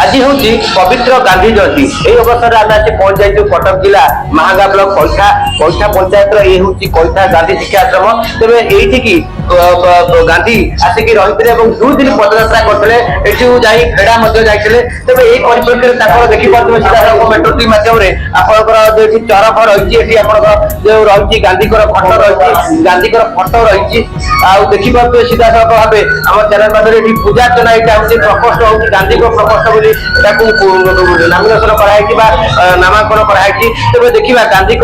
आज हूँ पवित्र गांधी जयंती यही अवसर में आम पहुंच जाइए कटक जिला महांगा ब्लॉक कैठा पंचायत कैठा गांधी शिक्षा आश्रम तेज ये गांधी आसिक रही दुई दिन पदयात्रा करते खेड़ा जाते तेज यही परिप्रेक्षी देखिए सीधा मेट्रो टी मध्यम आपंकर चरख रही जो रही गांधी फटो रही गांधी फटो रही देखिए सीधा सड़क भाव आम चैनल माध्यम पूजार्चना यहाँ हूँ प्रकोष्ठ हूँ गांधी प्रकोष्ठ नामिनेशन कराई नामांकन कराई तेज देखा गांधी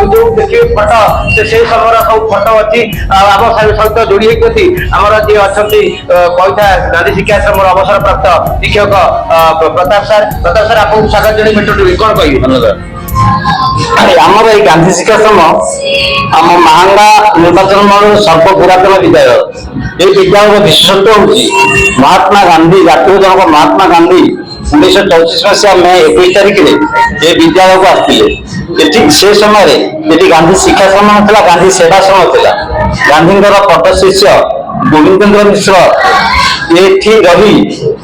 जो देखिए फटो से समय सब फटो अच्छी आम सहित जोड़ी होती आमर जी अच्छा कैठा गांधी शिक्षाश्रम अवसर प्राप्त शिक्षक प्रताप सर आपको स्वागत जन मेट्रो टीवी कौन कह आमर ये गांधी शिक्षाश्रम आम महांगा निर्वाचन मंडल सर्व पुरातन विद्यालय ये विद्यालय विशेषत्व हूँ महात्मा गांधी जातीय जनक महात्मा गांधी 1934 मसीहा मे 21 तारिख में ये विद्यालय को आसते से समय गांधी शिक्षाश्रम ना गांधी सेवाश्रम था गांधी पट शिष्य गोविंद चंद्र मिश्र ये रही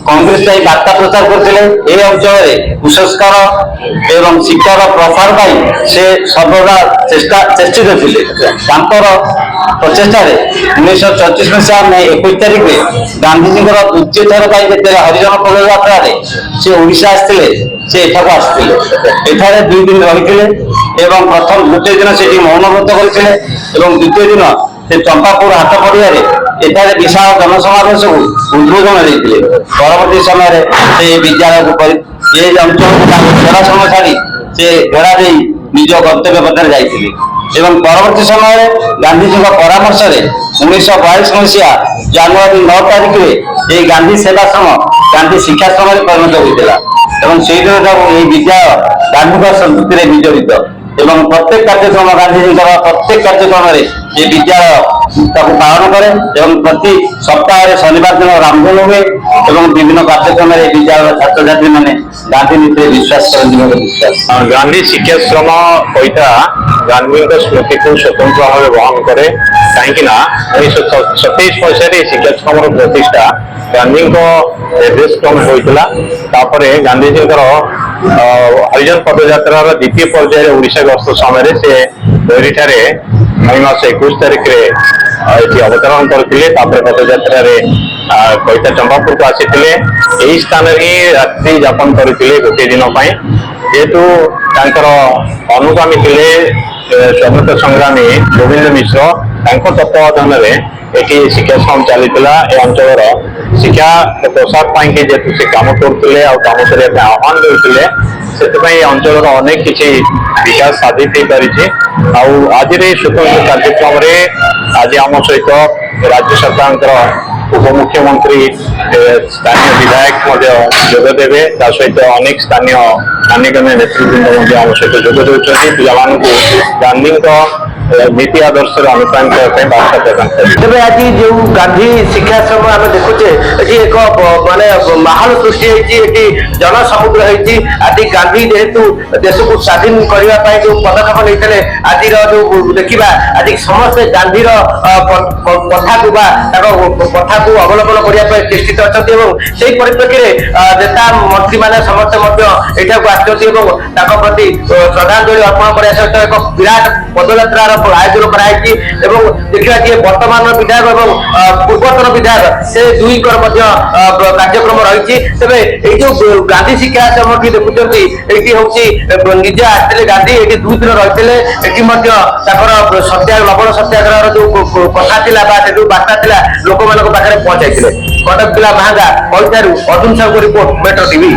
कांग्रेस बार्ता प्रचार करते अंचल कुसंस्कार एवं शिक्षार प्रसार से सर्वदा चेष्टित थे प्रचेषा 1934 मसीहा मे 21 तारिख में गांधीजी द्वितीय थर पर हरिजन पदयात्रा से ओडिशा आसते से आसते दुई दिन रही प्रथम गोटे दिन से मौनव्रत करते द्वितीय दिन से चंपापुर हाट पड़िया विशाल जनसमावेश को उद्बोधन देते परवर्ती समय से विद्यालय को ये अंचल घेरा समय छाड़ी से घेरा दे निज गंतव्य पथ जाते परवर्ती समय गांधीजी परामर्श 1942 मसीहा जनवरी 9 तारिख में ये गांधी सेवाश्रम गांधी शिक्षाश्रम परिणत होता से दिन विद्यालय गांधी संस्कृति में विजड़ित एवं प्रत्येक कार्यक्रम गांधीजी प्रत्येक कार्यक्रम ये विद्यालय पालन करे प्रति सप्ताह शनिवार दिन रामधन हुए विभिन्न कार्यक्रम विद्यालय छात्र छात्री मैंने गांधी नीति विश्वास करते विश्वास गांधी शिक्षाश्रम कैठा गांधी स्मृति को स्वतंत्र भाव बहन करे कहीं 1927 मसीह शिक्षाश्रम प्रतिष्ठा गांधी निर्देश क्रम होता गांधीजी हरिजन पदयात्रा द्वितीय पर्यायर ओडिशा गस्त समय से बैरी मई मास 21 तारिख में अवतरण करते पदयात्रा कैठा चंपापुर को आसी यही स्थान ही रात्रि यापन करते गोटे दिन जेहेतु अनुगामी थे स्वाधीनता संग्रामी गोविंद मिश्र तत्वावधान में शिक्षाश्रम चलता अंचल शिक्षा प्रसार जेहेतु से कम करते कम करने आह्वान देते से अंचल अनेक किसी विकास साधित हो पारी आज स्वतंत्र कार्यक्रम आज आम सहित राज्य सरकार उप मुख्यमंत्री स्थानीय विधायक जोगदेवे सहित अनेक स्थानीय मान्यगण्य नेतृवृंद आम सहित जोगदे पिला गांधी नीति आदर्श अनुप्राणित करने बार्ता प्रदान करें आज जो गांधी शिक्षाश्रम आम देखुचे एक माने माहौल सृष्टि होती जनसमुद्र होती आज गांधी जेहेतु देश को स्वाधीन करने जो पदक्षेप नहीं आज जो देखा आज समस्ते गांधी कथा को अवलंबन करने चेष्टित अच्छा से परिप्रेक्षी नेता मंत्री मैंने समस्ते यहाँ प्रति श्रद्धांजलि अर्पण करने सहित एक विराट पदयात्रा आयोजन कराई देखा कि वर्तमान विधायक और पूर्वतन विधायक से दुई कार्यक्रम रही तेज जो गांधी शिक्षा आश्रम की देखुं ये हूँ निजे आसते गांधी ये दुई दिन रही सत्या लवण सत्याग्रह जो कथा जो बार्ता लोक मान पाखे पहुंचाई कटक जिला महांगा कैठारू Arjun Sahu report Metro TV.